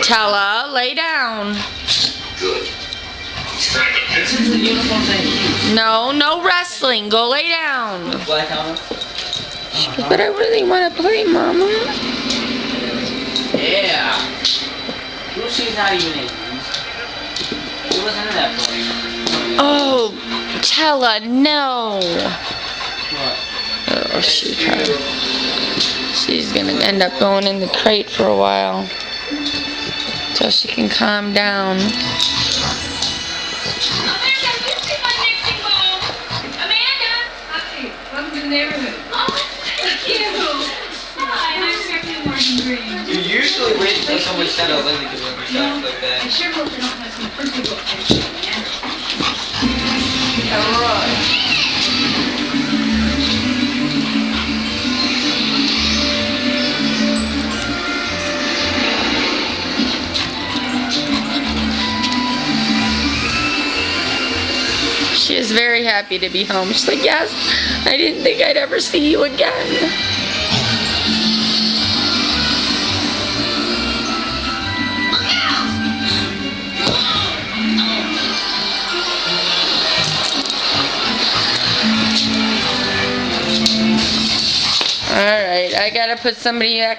Tella, lay down. Good. This is the uniform thing. No, no wrestling. Go lay down. Black helmet. But I really want to play, Mama. Yeah. Lucy's not even in. She wasn't in that play. Oh, Tella, no. What? Oh, she's gonna end up going in the crate for a while till she can calm down. Amanda, you see my mixing bowl? Amanda! Hi, welcome to the neighborhood. Oh, thank you. Hi, I'm Captain Martin Green. You usually wait until someone settles in to give them stuff like I that. sure hope they don't have some pretty book pictures, man. Alright. She is very happy to be home. She's like, yes, I didn't think I'd ever see you again. Alright, I gotta put somebody back.